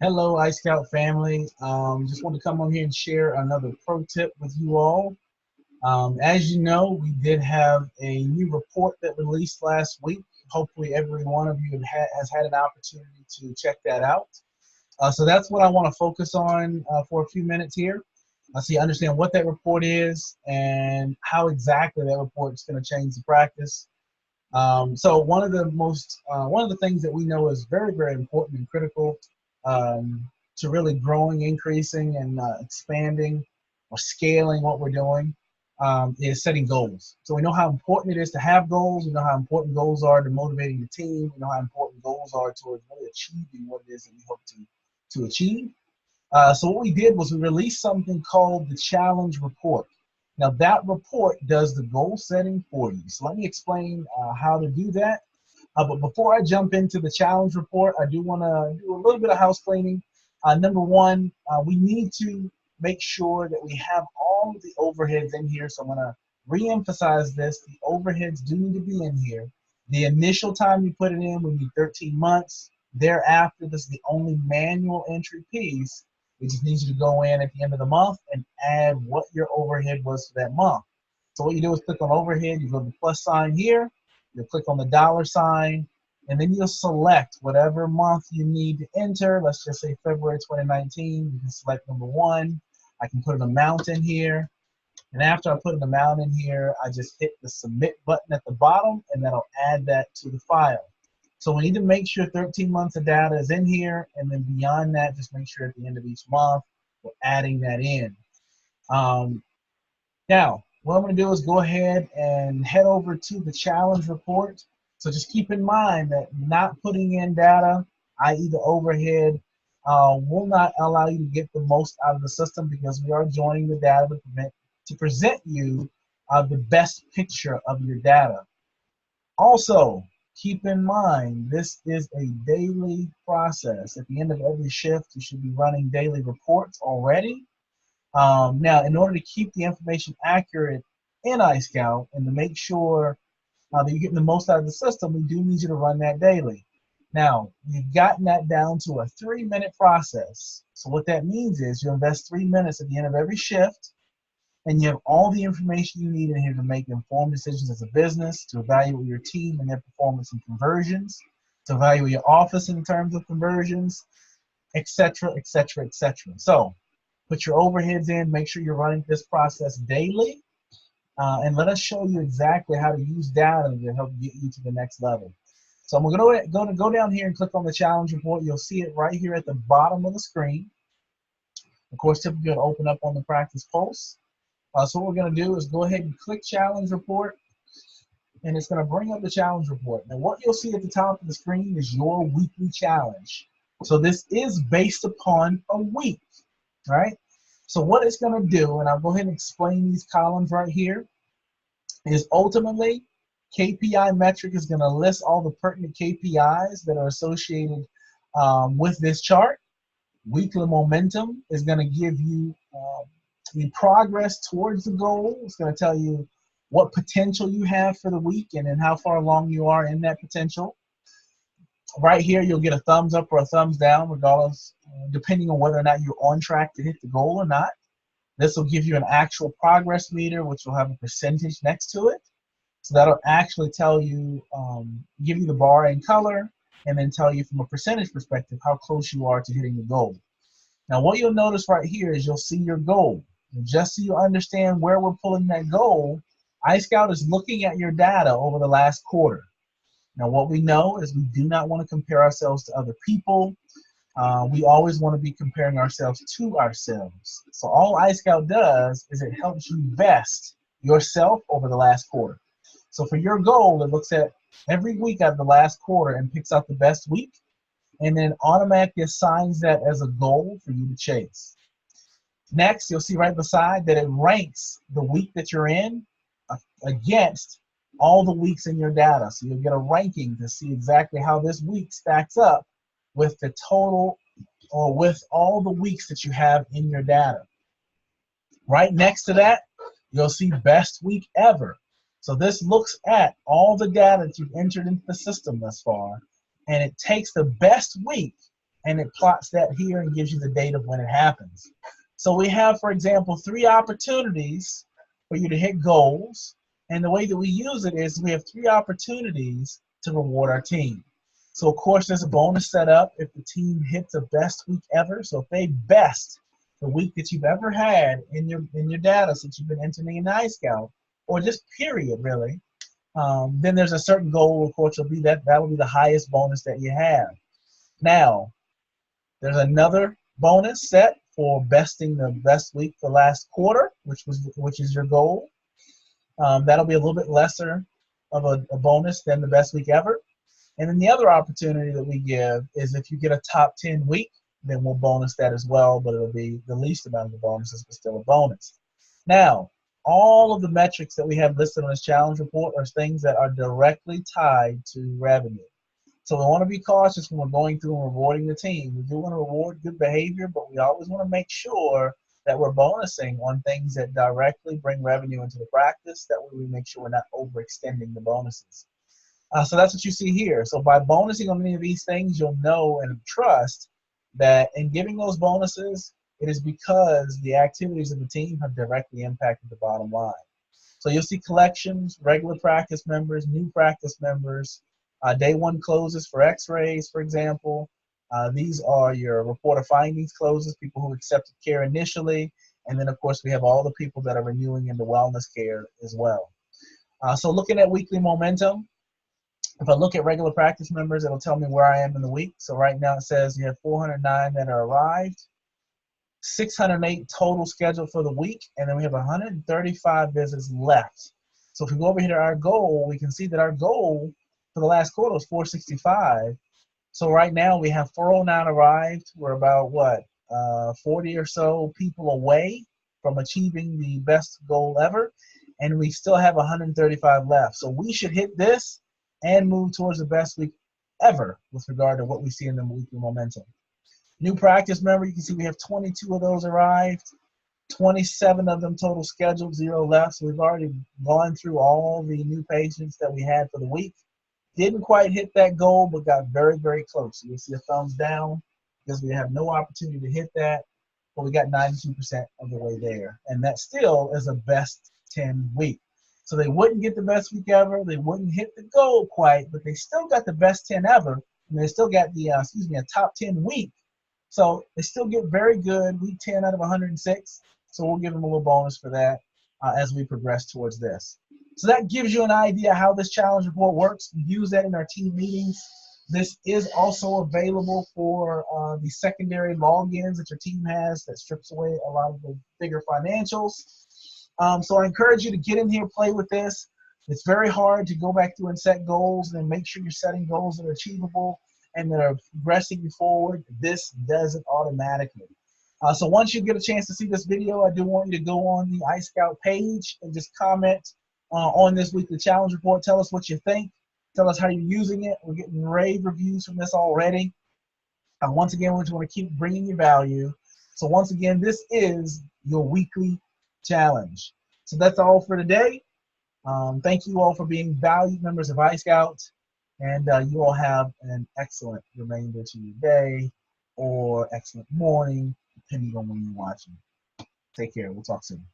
Hello, iScout family. Just want to come on here and share another pro tip with you all. As you know, we did have a new report that released last week. Hopefully, every one of you has had an opportunity to check that out. So that's what I want to focus on for a few minutes here. So you understand what that report is and how exactly that report is going to change the practice. So one of the things that we know is very, very important and critical to really growing, increasing, and expanding or scaling what we're doing is setting goals. So we know how important it is to have goals. We know how important goals are to motivating the team. We know how important goals are towards really achieving what it is that we hope to achieve. So what we did was we released something called the challenge report. Now that report does the goal setting for you. So let me explain how to do that. But before I jump into the challenge report, I do want to do a little bit of house cleaning. Number one, we need to make sure that we have all of the overheads in here. So I'm going to re-emphasize this. The overheads do need to be in here. The initial time you put it in will be 13 months. Thereafter, this is the only manual entry piece. It just needs you to go in at the end of the month and add what your overhead was for that month. So what you do is click on overhead, you go to the plus sign here, you'll click on the dollar sign, and then you'll select whatever month you need to enter. Let's just say February 2019. You can select number one. I can put an amount in here. And after I put an amount in here, I just hit the submit button at the bottom, and that'll add that to the file. So we need to make sure 13 months of data is in here, and then beyond that, just make sure at the end of each month, we're adding that in. Now, what I'm going to do is go ahead and head over to the challenge report. So just keep in mind that not putting in data, i.e. the overhead, will not allow you to get the most out of the system because we are joining the data to present you the best picture of your data. Also, keep in mind, this is a daily process. At the end of every shift, you should be running daily reports already. Now, in order to keep the information accurate in iScout and to make sure that you're getting the most out of the system, we do need you to run that daily. Now, you've gotten that down to a 3-minute process. So what that means is you invest 3 minutes at the end of every shift, and you have all the information you need in here to make informed decisions as a business, to evaluate your team and their performance and conversions, to evaluate your office in terms of conversions, etc., etc., etc. So put your overheads in, make sure you're running this process daily, and let us show you exactly how to use data to help get you to the next level. So I'm going to go down here and click on the challenge report. You'll see it right here at the bottom of the screen. Of course, typically it'll open up on the practice pulse. So what we're going to do is go ahead and click challenge report, and it's going to bring up the challenge report. Now what you'll see at the top of the screen is your weekly challenge. So this is based upon a week, right? So what it's going to do, and I'll go ahead and explain these columns right here, is ultimately KPI metric is going to list all the pertinent KPIs that are associated with this chart. Weekly momentum is going to give you the progress towards the goal. It's going to tell you what potential you have for the week and then how far along you are in that potential. Right here, you'll get a thumbs up or a thumbs down, regardless, depending on whether or not you're on track to hit the goal or not. This will give you an actual progress meter, which will have a percentage next to it. So that'll actually tell you, give you the bar in color, and then tell you from a percentage perspective how close you are to hitting the goal. Now, what you'll notice right here is you'll see your goal. And just so you understand where we're pulling that goal, iScout is looking at your data over the last quarter. Now, what we know is we do not want to compare ourselves to other people. We always want to be comparing ourselves to ourselves. So all iScout does is it helps you best yourself over the last quarter. So for your goal, it looks at every week out of the last quarter and picks out the best week, and then automatically assigns that as a goal for you to chase. Next, you'll see right beside that it ranks the week that you're in against all the weeks in your data. So you'll get a ranking to see exactly how this week stacks up with the total or with all the weeks that you have in your data. Right next to that, you'll see best week ever. So this looks at all the data that you've entered into the system thus far, and it takes the best week and it plots that here and gives you the date of when it happens. So we have, for example, 3 opportunities for you to hit goals. And the way that we use it is we have 3 opportunities to reward our team. So of course there's a bonus set up if the team hits a best week ever. So if they best the week that you've ever had in your data since you've been entering in iScout, or just period really, then there's a certain goal. Of course, will be that will be the highest bonus that you have. Now, there's another bonus set for besting the best week for last quarter, which is your goal. That'll be a little bit lesser of a bonus than the best week ever. And then the other opportunity that we give is if you get a top 10 week, then we'll bonus that as well, but it'll be the least amount of the bonuses, but still a bonus. Now, all of the metrics that we have listed on this challenge report are things that are directly tied to revenue. So we want to be cautious when we're going through and rewarding the team. We do want to reward good behavior, but we always want to make sure that we're bonusing on things that directly bring revenue into the practice. That way we make sure we're not overextending the bonuses. So that's what you see here. So by bonusing on any of these things, you'll know and trust that in giving those bonuses, it is because the activities of the team have directly impacted the bottom line. So you'll see collections, regular practice members, new practice members, day 1 closes for x-rays, for example. These are your report of findings closes, people who accepted care initially. And then, of course, we have all the people that are renewing into wellness care as well. So looking at weekly momentum, if I look at regular practice members, it'll tell me where I am in the week. So right now it says you have 409 that are arrived, 608 total scheduled for the week, and then we have 135 visits left. So if we go over here to our goal, we can see that our goal for the last quarter was 465. So right now we have 409 arrived. We're about, what, 40 or so people away from achieving the best goal ever, and we still have 135 left. So we should hit this and move towards the best week ever with regard to what we see in the weekly momentum. New practice member, you can see we have 22 of those arrived, 27 of them total scheduled, 0 left. So we've already gone through all the new patients that we had for the week. Didn't quite hit that goal, but got very, very close. So you'll see a thumbs down because we have no opportunity to hit that, but we got 92% of the way there. And that still is a best 10 week. So they wouldn't get the best week ever. They wouldn't hit the goal quite, but they still got the best 10 ever. And they still got the, a top 10 week. So they still get very good, week 10 out of 106. So we'll give them a little bonus for that as we progress towards this. So that gives you an idea how this challenge report works. We use that in our team meetings. This is also available for the secondary logins that your team has that strips away a lot of the bigger financials. So I encourage you to get in here, play with this. It's very hard to go back through and set goals and then make sure you're setting goals that are achievable and that are progressing you forward. This does it automatically. So once you get a chance to see this video, I do want you to go on the iScout page and just comment on this weekly challenge report. Tell us what you think. Tell us how you're using it. We're getting rave reviews from this already. Once again, we just want to keep bringing you value. So once again, this is your weekly challenge. So that's all for today. Thank you all for being valued members of iScout. And you all have an excellent remainder to your day or excellent morning, depending on when you're watching. Take care. We'll talk soon.